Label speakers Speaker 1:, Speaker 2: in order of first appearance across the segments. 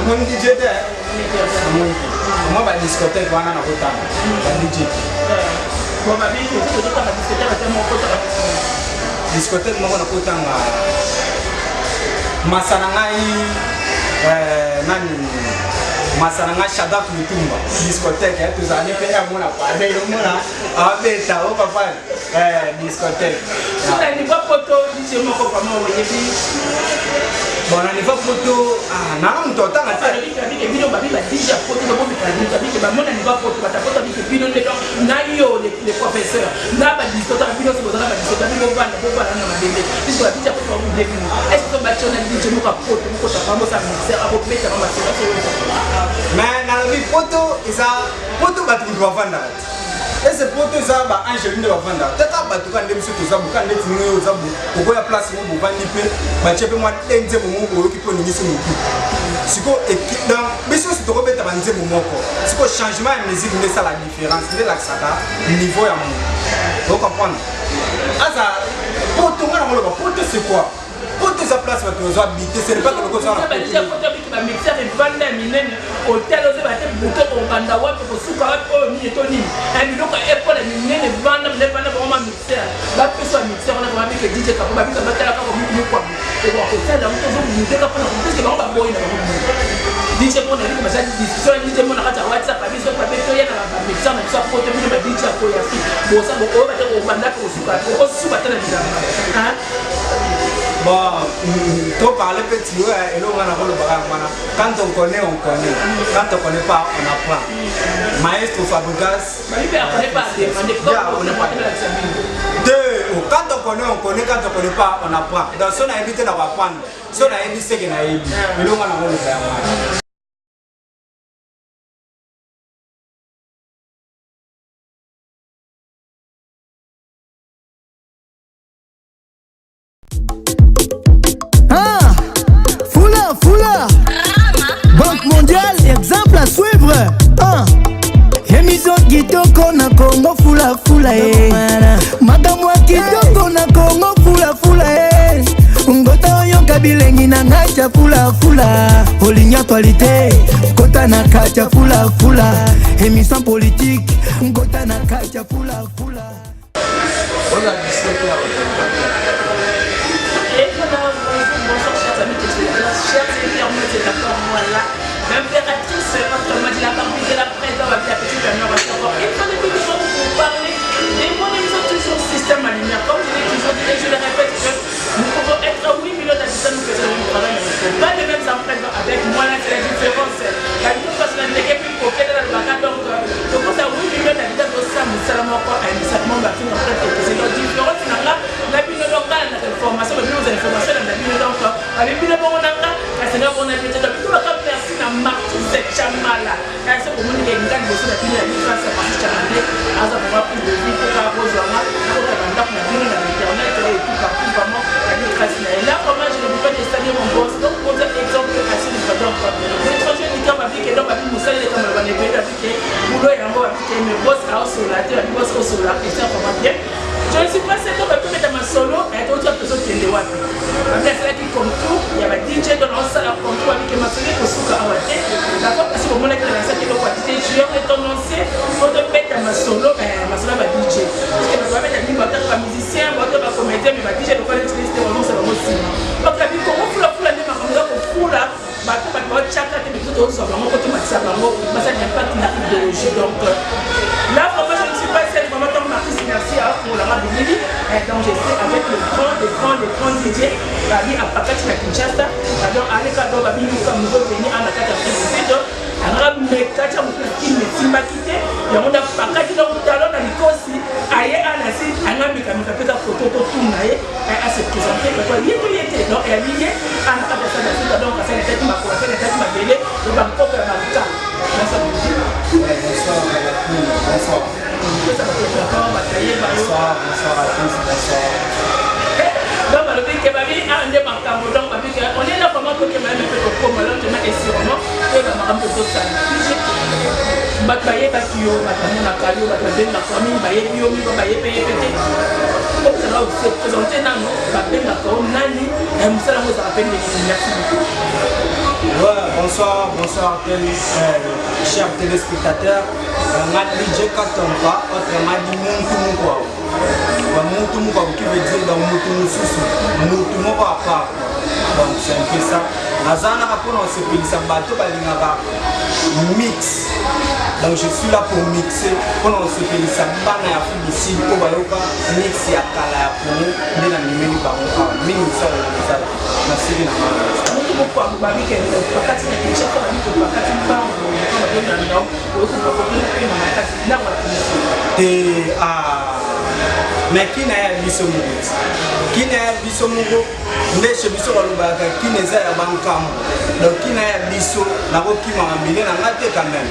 Speaker 1: mon DJ moi ba discothèque wana na kotanga ba DJ
Speaker 2: bon ba bi ko to ka discothèque ba temo ko to
Speaker 1: discothèque mo na kotanga masana ngai nani masana ngai Shadak Lutumba discothèque tous années pe ya mona pa de mona abeta o papa discothèque
Speaker 2: ça ni pas poto DJ mo ko pa mo yebi
Speaker 1: bon on va photo na mtu otanga
Speaker 2: ta bike bino ba biba DJ photo ba bika ni ta bike ba mona ni ba photo ba ta photo bike bino ne donc na yo les professeurs na ba discothèque bino so ba discothèque bino ba na madende puisque la DJ photo ba bike est-ce que ba chona DJ mo ka photo mo ko ta famo sa mixer abo peta ba masera so
Speaker 1: mais na la vie photo isa photo ba tu doit vendre et ce photo ça ba Angeline de vendre tata ba tu kan dem so to za bu kan net ni yo za bu ko ya place mo bu vandi pe ba chepe mo denze mo mo ki po ni so mo siko équipe dans biso to ko beta ba nze mo moko siko changement de musique mais ça la différence de l'accent niveau ya mo vous comprenez asa photo ngana mo lo photo c'est quoi photo sa place ba to za habiter c'est pas que le ko ça
Speaker 2: ba déjà photo bi ba mixer et vendre minene hôtel oze ba te buto ko kanda wapi ko suka wapi o ni to ni and look at école minene vendre le vendre ba ma mixer ba peso mixer on a ba bi que DJ ka ba bi ka ba tala ka ko mi kwa ko ko hôtel da mto zo mu te ka pona ko ba ba boy na ba DJ mo na ni ba sa discussion DJ mo na ka WhatsApp ba bi so ba beto ya na ba mixer na so photo bi ba DJ ko ya fi bo sa bo ko ba te ko banda ko suka ko suka tala bi ha
Speaker 1: bon, tu parles petit, et l'on a quand on connaît, on connaît. Quand on ne connaît pas, on apprend. Maestro Fabregas. Quand on connaît, quand on ne connaît pas, on apprend. Donc, si on a évité d'apprendre, si on a évité qu'on a évité, et l'on a le faire.
Speaker 3: Banque mondiale, exemple à suivre. Émission Kitoko na Congo fula fula Madame wa Kitoko na Congo fula fula Ngota oyoka bilengi na ngacha fula fula Olinya actualité, kota na kacha fula fula Émission politique, ngota na kacha fula fula.
Speaker 1: On a discuté
Speaker 2: l'impératrice, autrement dit la partie de la presse, on va dire la petite amie, on va savoir. Et quand les vidéos vous parlez des mots, ils ont toujours système à lumière. Comme je l'ai toujours dit, je le répète, que nous pouvons être 8 millions d'habitants, nous faisons le travail. Pas les mêmes empreintes avec moi, là, c'est la différence. La différence, parce que la négé plus coquette dans le bac, donc, je pense à 8 millions d'habitants, donc ça, nous sommes encore à un certain nombre d'empreintes. C'est notre différence, c'est là, la ville locale, la information, mais nous, informations, la ville locale, avec ville locale, la Seigneur, on a dit, tout le temps, merci, la marque, cette chamala. Quand c'est pour moi, il y a une grande bosse, la ville, la ville, c'est parce que chamala, à ça, pour avoir plus de vie, pour avoir besoin, pour avoir la ville, la internet, et tout partout, vraiment, la ville, et là, vraiment, je ne peux pas déstailler mon boss. Donc, pour dire exemple, assez de pardon, l'étranger, il dit, ma vie, qui est dans ma vie, mon salaire, comme on est bien, boulot et un mot, mes boss, à Osola, mes boss, Osola, et ça, vraiment bien. Je ne suis pas certain que je vais mettre ma solo et d'autres personnes qui sont là. Après, c'est là qui compte tout. Il y a des DJ dans la salle à contour avec ma solo pour souka à wate. D'accord, parce que au moment où la salle qui est au quantité, je vais tendance pour te mettre ma solo à DJ. Parce que je vais mettre un musicien, un comédien, mais ma DJ ne peut pas l'utiliser, c'est vraiment aussi. Donc, la vie, comment vous la foule, la même manière qu'on foule là, chacun des méthodes sont vraiment quand tu m'as dit ça, ça n'est pas une idéologie. Donc, là, vraiment, je ne suis pas celle vraiment comme artiste merci pour la main de Lili. Donc, j'étais avec le grand DJ, la vie à Pakati, la Kinshasa. Donc, à l'école, on va venir comme nous venir à la carte de président. Alors, mais quand tu as qui me dit, m'a quitté, il y a un Pakati dans le talon, dans le aussi, aïe, à la site, à la mécanique, à la photo, tout naïe, à se présenter. Donc, elle est liée à la carte de président. Donc, c'est la tête qui m'a commencé, la tête qui m'a belé, le Bangkok, la Marika. Bonsoir, bonsoir.
Speaker 1: Bonsoir à tous, bonsoir.
Speaker 2: Donc, on est là vraiment pour que ma mère fait comme là, je m'ai sûrement que la maman peut tout ça. Bataille parce que yo, bataille na caillou, bataille na famille, bataille bio, bataille payé pété. Comme ça là, vous êtes présenté dans nous, bataille na caillou, nani, et nous allons vous appeler les merci beaucoup.
Speaker 1: Bonsoir, chers téléspectateurs. DJ Katompa, autrement dit Moutoumouko, qui veut dire dans Moutoumouko à part. Donc c'est un peu ça. Nazana Rapon, on s'est payé ça, bateau, mix. Donc je suis là pour mixer. Quand on se fait ça, bana ya ici, pour bayoka, mix ya kala ya pour nous, mais la numéro par mon cas, mini ça le ça. Merci bien.
Speaker 2: Pourquoi vous m'avez dit que pas quand il est chaque fois dit que pas quand il parle, on va donner un nom, on va donner un nom.
Speaker 1: Et mais qui n'est bisomungo? Qui n'est bisomungo? Mais chez biso balobaka qui n'est ya bankam. Donc qui n'est biso na ko ki mambile na ngate quand même.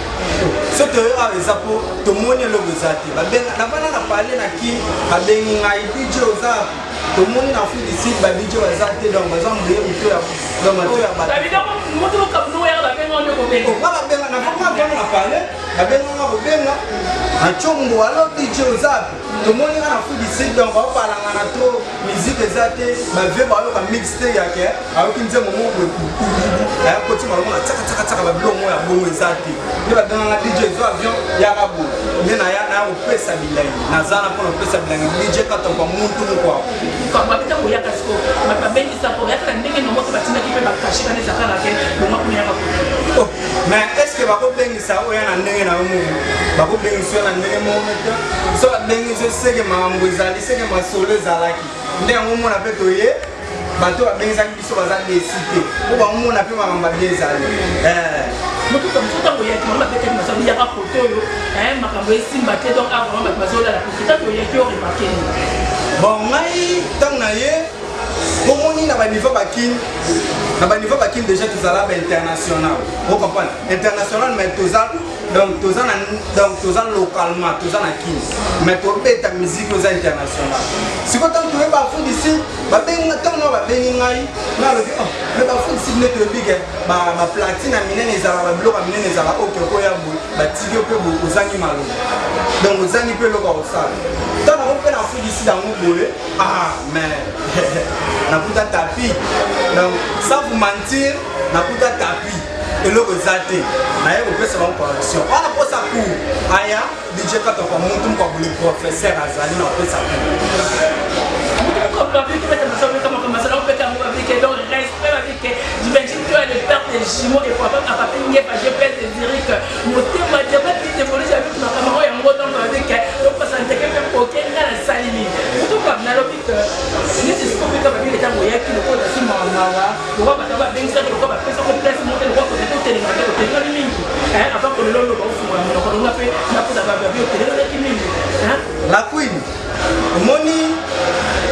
Speaker 1: Ce que avec ça pour tout le monde le gozati. Ba ben na bana na parler na ki ba ben ngai DJ oza. Tout le monde na fu ici ba DJ ozati donc ba zambe muto ya donc muto ya ba.
Speaker 2: Ça veut dire muto ko no ya ba ben on ko ben.
Speaker 1: Ba ben na ko ma na parler. Ba ben na ko ben na. A chongo alors DJ ozati. Tout le monde na fu ici donc ba parler na trop musique ozati ba ve ba yo ka mixte yake. A ko nze mo mo ko. La côté malon na tsaka ba bilo mo ya bongo ozati. Ne ba ben na DJ zo avion ya rabu. Ne na ya na ko pesa bilai. Na zana ko pesa bilai. DJ Katompa muntu kwa.
Speaker 2: Quand on va bien parce que ma babelle ça pour être ndenge no moto batina ki pe ba kashi kana zakala ke bo ma kunya ko.
Speaker 1: Oh, mais est-ce que ba ko bengi sa o yana ndenge na mu? Ba ko bengi so na ndenge mo meta. So bengi so sege mambo ezali sege masolo ezalaki. Ndenge mo na peto ye. Bato ba bengi sa biso baza décité. Ko ba mo na pe mambo ezali.
Speaker 2: Moto comme ça ko yaki mama pete ni masolo ya ka photo yo. Makambo esimba te donc avant ba masolo la photo to yaki o remarquer.
Speaker 1: Bon, moi, tant que pour moi, il y a un niveau bakin déjà tout ça international. Vous comprenez? International, mais tout ça localement, tout ça kin. Mais tout ta musique aux international. Si vous tant que vous pas fou d'ici, bah ben tant non bah ben ngai, na le oh, mais bah fou d'ici net le big, bah platine à mine les arabes, bloc à mine les arabes, ok ko ya bout, bah tigre peu aux animaux. Donc aux animaux le au ça. Tant on peut la fou d'ici dans mon bolé, mais na puta tapis. Donc sans vous mentir, na puta tapis. Et le resate, na ye peut se rendre correction. On a pas ça pour aya DJ Katompa montum kwa le professeur Azali na peut ça pour.
Speaker 2: Comme pas vu que mettre ça comme ça on peut quand même appliquer donc respect avec j'imagine que le père des jumeaux et papa a pas payé pas je peux te dire que mon thème m'a jamais dit de voler avec ma caméra et en gros dans avec donc pas ça n'était que pour aucun dans la salle ni tout comme na lobi que ni c'est ce qu'on fait comme il est en moyen qui le code sur mawa on va pas bien ça le code après ça on place monter le code de tout télé avant que le lolo va fou on a fait la pour avoir vu au télé qui mine
Speaker 1: la queen moni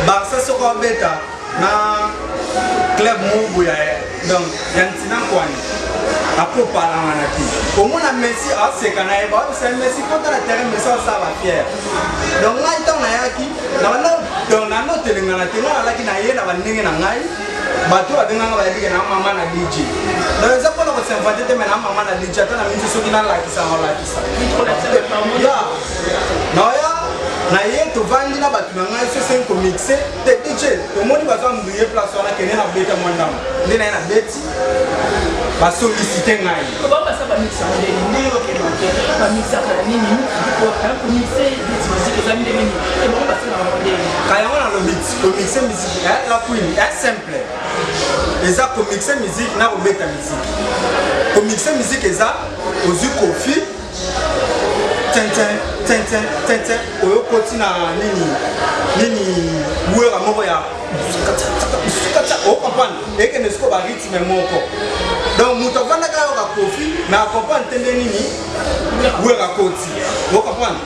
Speaker 1: Barça soko beta na club Mobu ya donc yantina kwani apo pala manaki omona Messi asekana e ba c'est Messi contre la terrain mais ça va fier donc là il na yaki na donc na no telengana tena la ki na ye na banenge na ngai bato abenga ba yaki na mama na DJ donc ça pour la s'inventer te na mama na DJ ta na mingi so kina la kisa ya no ya na ye to vandi na batu na ngai so c'est ko mixer te DJ to moni ba za mbuye place wana kene na beta mwandama ndena na beti ba solliciter ngai
Speaker 2: ko ba ça ba mixer ndeni ndiro ke ba mixer ka nini ko ka mixer des musiques za mine nini e ba ba ça na ndeni
Speaker 1: kaya wana lo mixer musique la queen est simple eza ko mixer musique na ko beta musique ko mixer musique eza ozu kofi tenten oyo koti na nini wera moko ya o comprendre eke ne sko ba rythme moko donc muto vanda ka ka kofi na comprendre tende nini wera koti o comprendre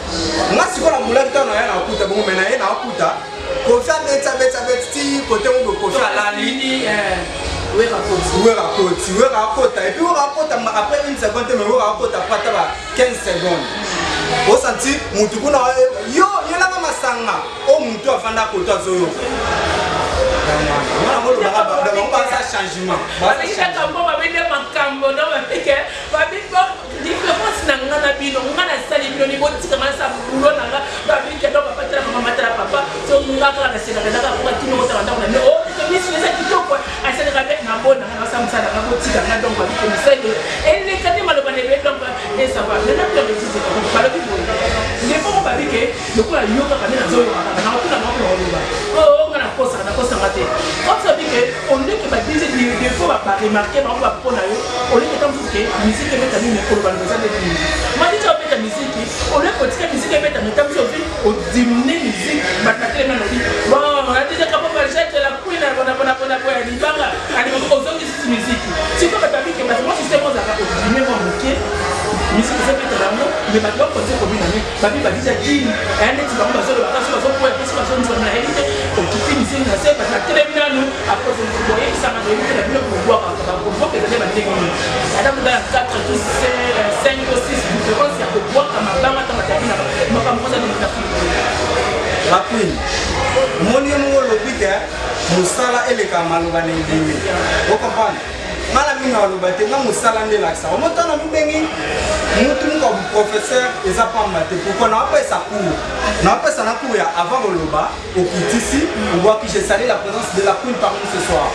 Speaker 1: ngasi ko na mulaki tano ya na kuta bongo mena ye na kuta kofi beta ti kote mo kofi alali
Speaker 2: wera kota
Speaker 1: et puis wera kota après une seconde mais wera kota pata ba 15 secondes au senti mutu kuna yo yela kama masanga o mutu afanda kota zoyo on va ça changement
Speaker 2: parce que quand on va venir makambo na ba peke ba biko différence na ngana bino ngana sali bino ni boti kama sa bulo na ba biko do papa tala mama tala papa so ngaka na sena ka kwa tino ta na o mi se kitoko asena ka na bon na ça me ça na ko tika na donc ba ko misai et les kati maloba ne be donc et ça va na ko le tisi ko ba le ko ne ko ba bike le ko la yoka kana na zo na ko na ko loba oh ngana ko sa ngate comme ça bike on dit que ba dise des fois ba remarquer ba ba ko na yo on dit que tant que musique est mettre ni ko ba le ça de ma dit ça peut être musique on est ko tika musique est mettre tant que au diminuer musique ba ta tele na dit bon on a dit que pas ba jette la queen na bona ko ya libanga ani ko zo ki musique si ko ba bike ba moi système za ka au diminuer mon ok musique c'est mettre la mot mais ba doit penser comme une ba bi ba dit ça dit un net ba ba zo ba ka so ko ya so zo na elite o ki finissez na c'est parce que tele na nous après on voyait ça m'a donné la bien pour voir ba ko faut que les ba dit comme ada dans 4 tous 5 ou 6 différences ya ko voir kama banga kama tabina ma kama ça de
Speaker 1: la queen moni mo lo bike musala eleka maloba ne ndimi o comprendre mala minga loba te nga musala nde laksa o motana mbengi mutu ko professeur eza pa mate pourquoi na pas ça cours na pas ça na cours ya avant loba au kitisi on voit que j'ai salé la présence de la queen parmi ce soir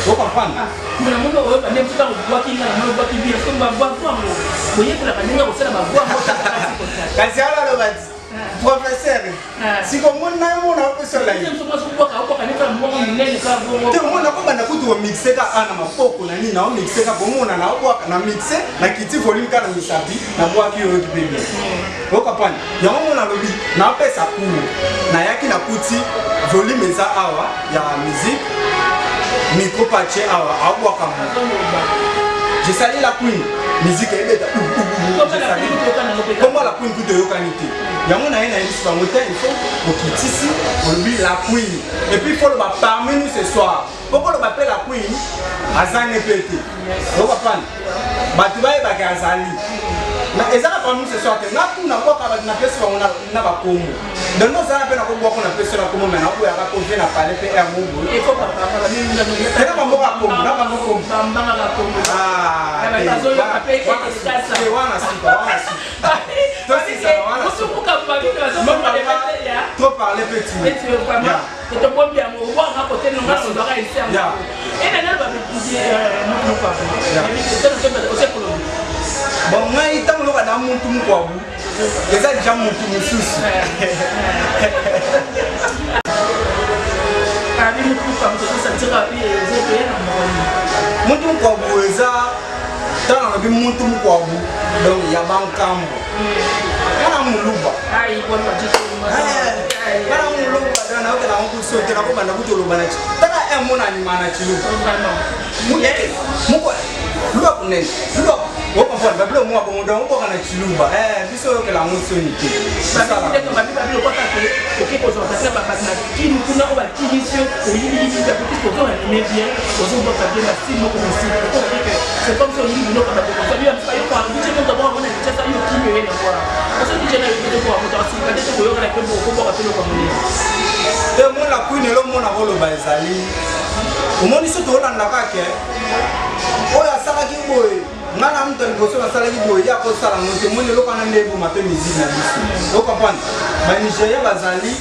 Speaker 1: o comprendre
Speaker 2: mais na mono o ba ne fuka ko ki na mo ba ki bi ko ba ba ko mo ko yeko la kaninga ko sala ba bo mo
Speaker 1: kasi ala loba professeur si ko mona mo na ko sala yi
Speaker 2: so ko ka ni ka mo nene ka bo
Speaker 1: te mona ko bana kutu o mixer ka ana mapoko na ni na o mixer ka bomona na o na mixer na kiti volume ka na misabi na bo ki o ki bebe o kapani ya mona lobi na pesa ku na yaki na kuti volume za awa ya musique micro patché awa a bo ka mo je salue la queen musique ebeta comment la queen kuto yokanité yango na ina isi bangote il faut okitisi olobi la queen et puis il faut le ba parmi nous ce soir pourquoi le ba la queen azane pété o kapani batu baye ba ka azali na ezala parmi nous ce soir te na kuna kwa ka ba na pesa bango na ba komo donc nous ça pena ko bwa ko na pesa na komo mais na ko ya ka ko vena parler pe er mobo
Speaker 2: il faut pas parler ni na
Speaker 1: na ba mo ka komo na ba mo komo
Speaker 2: bamba ka komo
Speaker 1: ah
Speaker 2: ba zo yo ka pe ke skasa
Speaker 1: wana sipa toi c'est ça wana trop parler petit
Speaker 2: et to bon bien mo wa ka côté no ngalo ndo ka isi am et na ba bi no pa et c'est ça que c'est pour
Speaker 1: bon ngai tango loka na muntu mukwabu eza déjà muntu mususu
Speaker 2: abi muntu pa mo ça tira bi ezo pe na mo
Speaker 1: muntu mukwabu eza tana na bi muntu mukwabu donc ya bankambo kana muluba
Speaker 2: ai bon pa jiko
Speaker 1: kana muluba dana okela ngo sote na ko bana kutoloba na chi tana e mona ni mana chi lu muyeke mukwa luba kunene luba o comprendre bablo moabo ndo ngo kana chiluba biso yo kela ngo soni te
Speaker 2: sala ba bablo ko ta ke o ke ko zo ta ba na ki mu kuna o ba ki mission o yi yi ta petit ko na mais bien o zo ba ta bien la si mo ko si ko ke c'est comme ça yi no ka ba ko ça bien pas yo pa bi che ko ba ko na che ça yo ki me na kwa o so di je na yo ko ko ta si ka te ko yo kana ko ko ba to ko mo ni
Speaker 1: te mo la kuine lo mo na ko lo ba ezali o mo ni so to la na ka ke o ya sala ki boy ngana mtu aliposo na sala ki boy ya ko sala mo te mo ni lo kana ndebo ma pe musique na biso o comprendre ba Nigeria bazali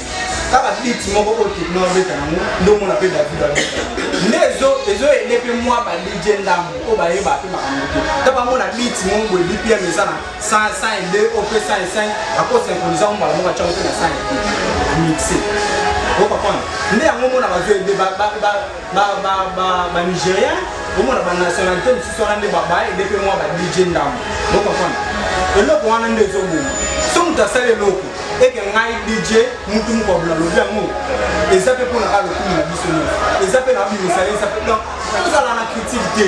Speaker 1: kaka beat moko o techno beta na mo ndo mo na pe David nezo elepe moi ba legend am o ba ye ba pe makamoto ta ba mo na beat mo ngwe lipi ya mesana 100 o pe 105 ako synchroniser mo ba mo ka chawo na 100 mixer o comprendre nde yango mo na ba zo ba Nigérien o mo na ba nationalité misusu wana nde ba elepe moi ba legend am o comprendre eloko wana nde zo mo so mutasale loko eke ngai DJ mutu mukobla lobi yango eza pe pona ka lokumi na biso no eza pe na bimisa eza pe donc ça la critique te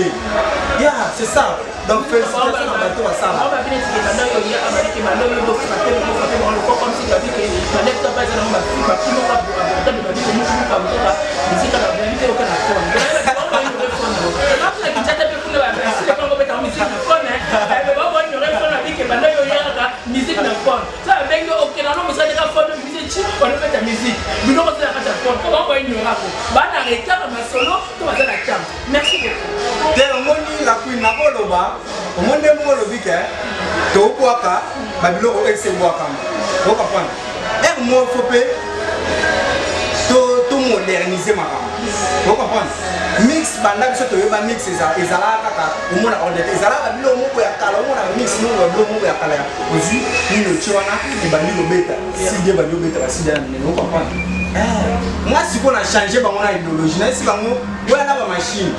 Speaker 1: ya c'est ça donc félicitations à bato ba sala
Speaker 2: ba bine ti ka ndayo ya amariki ba ndayo do ka te ko te mo ko comme si ka bi ke na nek ta ba za na ba ki ba ki mo ka ta ba bi ko mutu ka mo ka muzika na realite o ka na ko na ki chata pe kuna ba si ko be ta muzika na ko na ba ba ni re ko na bi ke ba ndayo ya ka muzika na ko ça bengo o ke na no muzika ka ko musique on fait ta musique nous on fait la fête comment on y aura ba na retard ma solo to ba na cham merci beaucoup
Speaker 1: te omoni la queen na koloba omonde mo lobike to kwaka ba biloko exe bwaka o comprendre mo fopé to mo moderniser makambo. Vous comprenez? Mix banda biso toyeba mix ezala kaka omona ordinateur ezala bilo moko ya kala omona mix no bilo moko ya kala ozi ni no chiwana ibandi lobeta sidie bandi lobeta basidia na vous comprenez? Moi si on a changé bango na idéologie na si bango boya na ba machine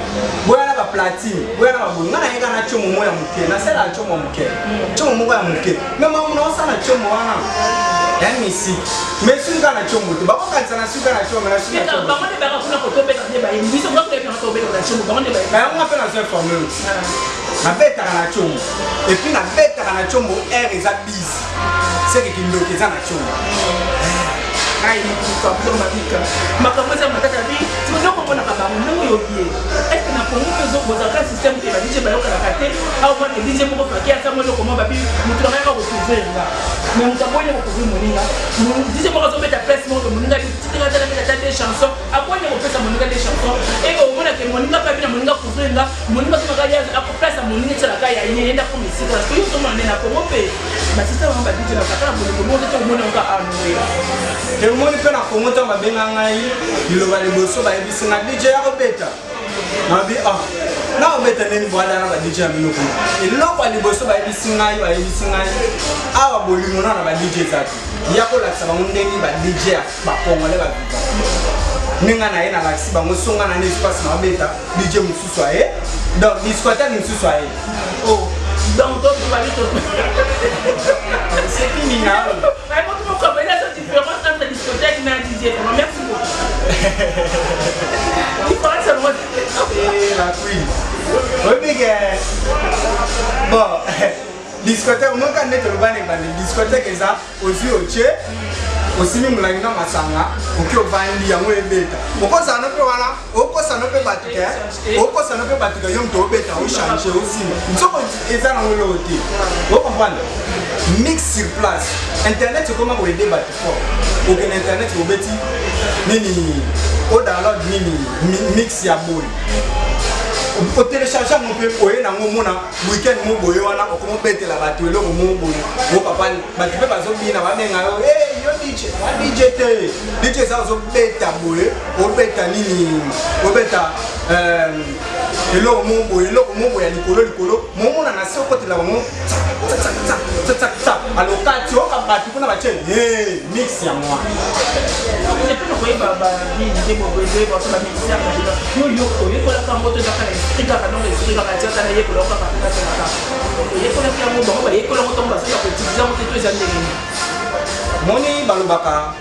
Speaker 1: boya na ba platine boya na ba bonga na yeka na chomo moya muke na sela chomo muke chomo moko ya muke même on a ça na chomo wana ya misi mais si ngana chomo to ba ko kanisa na suka na chomo na suka
Speaker 2: ba mo de ba kuna ko to beta de ba yi biso ko to to beta na chomo ba mo de ba
Speaker 1: on appelle ça formule na beta na chomo et puis na beta na chomo air eza bis c'est que kindoki za na chomo
Speaker 2: ai kwa kusoma bika makamoza matata bi sio kwa na kabangu ndio yobie est na kongo pezo boza ka system ke ba DJ ba yoka kate au kwa DJ moko fakia sa moto ko ba bi mutu na ka ko trouver nga mais mutu abonye ko trouver moninga DJ moko zo beta press moko moninga titira tala beta des chansons abonye ko pesa moninga des chansons et au mona ke moninga pa bi na moninga couvrir nga moninga so ka ya ko pressa moninga tsala ka ya yenda ko misika parce que yo so mona na kongo pe ba system ba DJ na ka na moninga to mona ka anoué
Speaker 1: le monde peut na Congo ta mabenga ngai liloba liboso ba yebisi na DJ ya kobeta na bi na obeta neni bwala na ba DJ ya minoko iloko liboso ba yebisi ngai awa bolingo na ba DJ zaki ya ko lakisa ba ndeni ba DJ ba Congolais ba viva ninga na yena laksi ba ngosonga na espace na obeta DJ mususu aye donc discothèque mususu aye
Speaker 2: oh donc toi tu vas aller
Speaker 1: c'est fini na
Speaker 2: différence entre discothèque et DJ. Merci beaucoup. Différence entre moi
Speaker 1: et la queen. Oui, mais bon, discothèque, moi quand on est au Bané, discothèque est ça aussi au Tché. Aussi nous l'avons dans Masanga, ok au Bandi, à moi et bêta. Pourquoi ça ne peut pas pourquoi ça ne peut pas tout faire? Pourquoi ça ne peut pas tout faire? Yom to bêta, on change aussi. Nous sommes et ça dans le côté. Vous comprenez? Mix sur place. Internet c'est comment vous débattre fort. Aucun internet vous bêtis. Nini au download nini mix ya boy. Au télécharger mon peu oye na ngomona weekend mo boye wana okomo bete la batu eloko mo boye mo papa batu pe bazo bina ba menga yo yo DJ te DJ ça zo beta boye o beta nini o beta eloko mo boye likolo mo mona na soko te la mo tsa alokati o ka batu kuna ba che mix ya moi
Speaker 2: je peux envoyer baba ni ndemo boye ba so ba mix ya yo la kamboto da kana tika kana no tika kana tika na yeko loka kana kana yeko la kiamu ba ba yeko la moto ba so ko utiliser mo teto za ndenge
Speaker 1: moni balobaka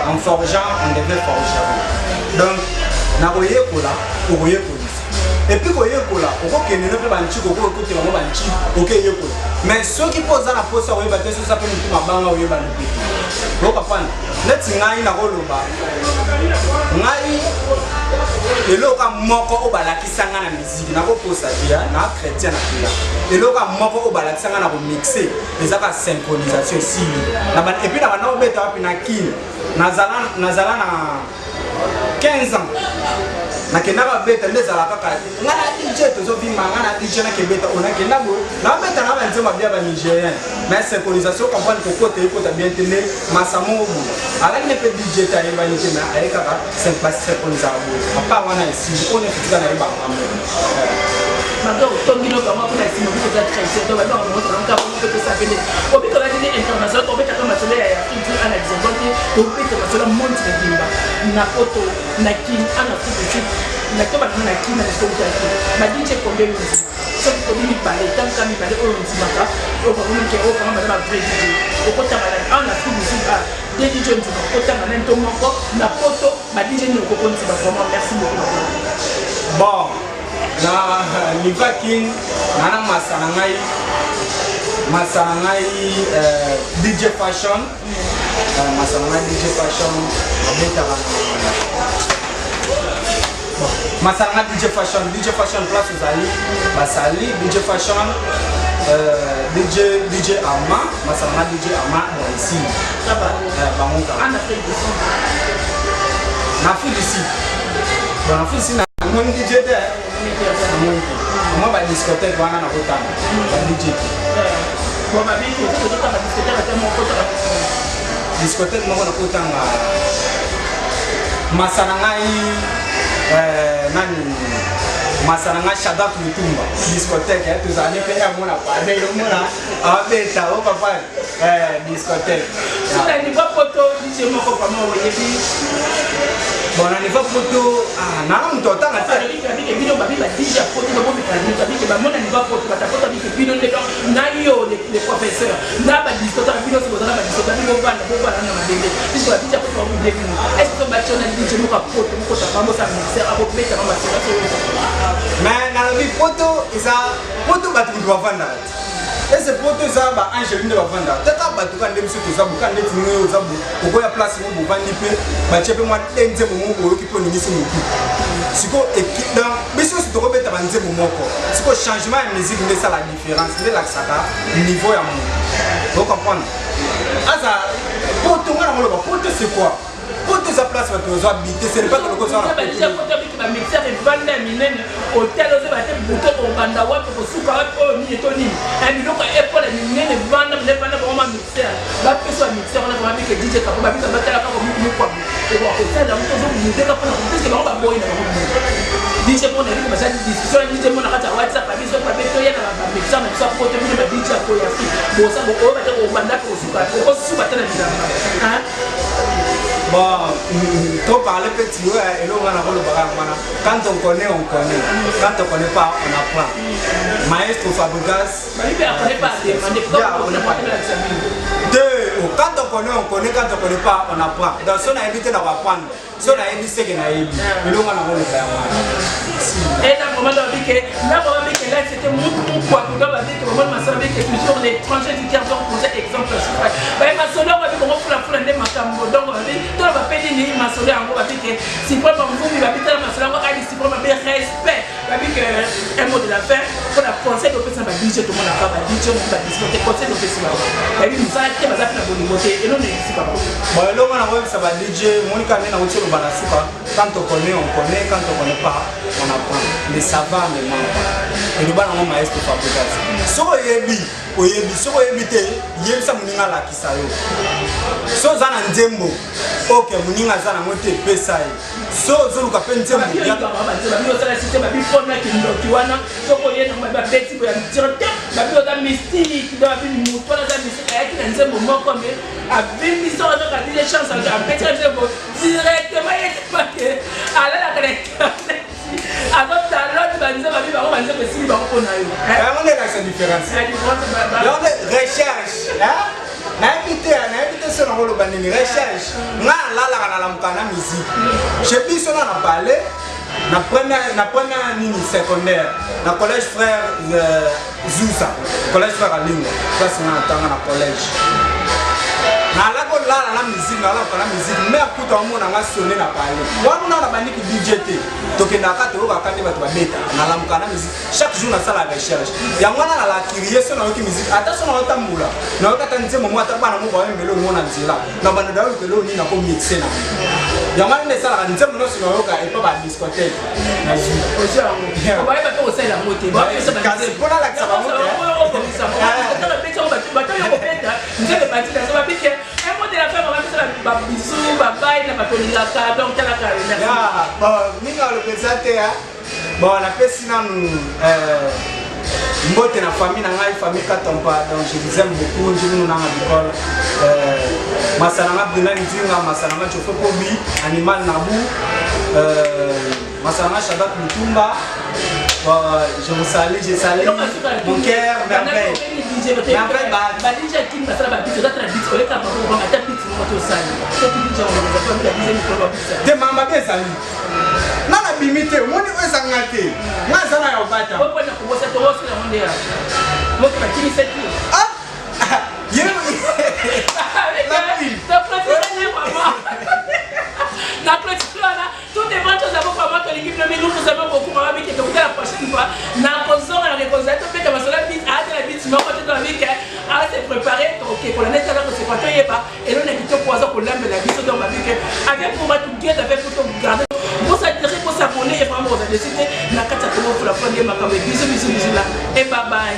Speaker 1: en forgeant on devait forger donc na koyekola okoyekolisa et puis koyekola okokende no pe banchi kokote bango banchi okeyekola mais ceux qui posent la pose oyeba te so ça peut mutu mabanga oyeba ndipiki lokapana leti ngai na koloba ngai eloka moko obalakisa nga na musique na koposa dia na chrétien na pila eloka moko obalakisa nga na komixer ezaka synchronisation ici na ban et puis na bana obeta wapi na kin nazala na 15 ans nakenda babeta ndezala kaka nga na DJ tozobima nga na DJ na kebeta onakenda bo na beta na banzema bia ba Nigérien mais synchronisation campagne kokote ekota bien tele masamo bo ala ne pe DJ ta yeba nite na ayeka ka synchronisation bo apa wana ici on est fitika na yeba amé
Speaker 2: Madame, Tom Dino, comment vous avez dit que vous êtes chrétien, donc maintenant on montre encore un peu que ça vient. Au bout de la télé internationale, on peut être comme ça, il y a une fille en exemple, on peut être comme ça, montre les Kimba, na photo, na Kim, en Afrique, na Kim, na Kim, na Sophie, ma DJ combien de temps, ça vous pouvez me parler, tant qu'à me parler, on dit ma part, on va vous dire, on va madame vrai DJ, au côté de en Afrique, des DJ, on dit, au côté de madame Tomoko, na photo, ma DJ, nous comprenons, vraiment, merci beaucoup.
Speaker 1: Bon. Na Liva King nana masangai DJ Fashion masangai DJ Fashion abeta masangai DJ Fashion place uzali basali DJ Fashion DJ Ama masangai DJ Ama ici ça va bamonka
Speaker 2: en Afrique du Sud
Speaker 1: na Afrique du Sud bon Afrique du Sud mon DJ there moi ba discothèque wana na kotana ba DJ
Speaker 2: bon ba bi ko to ta discothèque ta mo ko ta
Speaker 1: discothèque mo na kotanga Masanangai nani Masananga Shadak Mutumba discothèque tous années fait à mon appart et le mona a bêta au papa discothèque
Speaker 2: ça n'est pas photo dis moi comment et puis
Speaker 1: bon on n'est pas photo na on t'entend la tête
Speaker 2: et puis on va dire déjà photo de mon mécanisme que ba mon n'est pas photo ta photo avec puis on na yo les professeurs na ba discothèque puis on se va ba discothèque on va na bébé puis on va dire photo au début est-ce que ba tona dit moi photo ko ta famo ça mixer à votre mettre ma
Speaker 1: mais dans la vie photo isa photo ba tu dois vendre et ce photo ça ba Angeline va vendre tata ba tu kan dem sur ça bukan net ngo za bu ko ya place mo vandi pe ba chepe moi tenze mo ko ki po ni ngisi mo ku siko équipe dans biso si to ko beta ba nze mo moko siko changement de musique mais ça la différence de la saka niveau ya mo vous comprenez asa photo ngana mo ba photo c'est quoi photo sa place va te habiter c'est pas que le cosa
Speaker 2: ba déjà photo avec ba mixer et vendre minene hôtel aux ba te bouton au banda wa ko suka wa ko ni to ni et bi loko épaule minene vendre le vendre ba mixer ba peso mixer on a ba que DJ ka ba ba tala ka ko mu kwa et ba hôtel là on to mu de ka pour parce que ba boy na ba DJ pour ne ba ça discussion DJ mon na ka WhatsApp ba biso ba beto ya na ba mixer na so photo bi ba DJ ko ya fi bo sa bo ba te o banda ko suka tala hein.
Speaker 1: Bon, trop parler petit, et là on a le baran. Quand on connaît, on connaît. Quand on ne connaît pas, on apprend. Maestro Fabregas. Deux, quand on connaît, on connaît. Quand on ne connaît pas, on apprend. Donc si on a évité d'apprendre, si on a évité qu'on a évité, et là on a le baran.
Speaker 2: Et là, on a dit que là, c'était mon poids. On a dit que on m'a servi que toujours les étrangers qui ont posé exemple. Mais ma soeur, on a dit qu'on a fait un macambo. Donc on a dit tout le monde dit ma soeur, on a dit que si pour moi vous m'avez dit ma soeur, on a dit si pour moi respect. On a dit que un mot de la fin, on a pensé que ça va dire tout le monde a pas dit on va discuter conseil de festival. Et puis nous ça qui va faire la bonne beauté et non ici pas.
Speaker 1: Bon là on a vu ça va DJ Monica na autour de Banasipa. Quand on connaît, on connaît. Quand on connaît pas, on apprend. Les savants les membres. Et nous allons maestro Fabregas. So yebi so yebite yebisa muninga la kisayo. So zana nzembo. OK muninga zana mote pesa yi. So zoluka pe nzembo ya
Speaker 2: ba bi osala système ba bi fona ki ndoki wana so ko yena ba beti ko ya directeur ba bi oda mystique ba bi muto la mystique ya ki nzembo moko me a bi mi so na ka dire chance a petit nzembo directement yete pa ke ala la kare alors l'autre va dire ma vie va on va si ba ko na yo
Speaker 1: on est là c'est différence donc recherche hein na éviter ce qu'on le banni recherche na la mukana musique j'ai dit ça na parler na première ligne secondaire na collège frère Zouza collège frère Alingo place na tanga na collège na la ko la musique na la musique mais akuta omona nga sonner na parler wana na bandi ki DJ te tokenda ka to ka kande bato babeta na la mukana musique chaque jour na sala recherche ya mwana na la crier so na ki musique attention na otambula na okatanze momo atabana mo ba melo ngona nzela na banda dawo ke lo ni na ko mixer na ya mwana ne sala nze mo no sino yoka e pa ba discothèque na ju
Speaker 2: oja on va pas au sel la moté ba ça ba
Speaker 1: kasi pour la ça va moté
Speaker 2: un mot de la femme, on va faire un bisou, bye, la patrouille, la carte, donc la carrière.
Speaker 1: Bon, nous le présenter. Bon, on a fait sinon mbote na famille na ngai famille Katompa, donc je vous aime beaucoup, je vous n'en l'école. Masalanga Brina Ndinga, Masalanga Chofo Kobi, Animal Nabu, Masalanga Shadat Mutumba. Je vous salue, je salue mon cœur, merveille. Merveille, bah
Speaker 2: déjà qui m'a fait la bise, la tradition, le cap, on va taper sur votre salle. C'est tout déjà, on va faire la bise pour la
Speaker 1: de mama bien salut. Nana bimite, mon niveau est sangate. Moi ça na yobata.
Speaker 2: On peut pas commencer à te voir sur la mondiale. Moi qui m'a dit c'est tout.
Speaker 1: Ah, you.
Speaker 2: La pratique maman. La pratique là, tout est bon, tout d'abord pour moi que l'équipe de nous nous avons beaucoup maman qui est la prochaine fois. Na cause la récolte, fait que ma soeur bite, a la bite, non pas dans la vie à se préparer OK pour la neige là que c'est pas toi pas et là on est plutôt poison pour l'âme de la vie dans ma vie avec pour moi tout guette avec pour garder pour s'intéresser pour s'abonner et vraiment vous allez citer la carte pour la première ma bisous là et bye bye.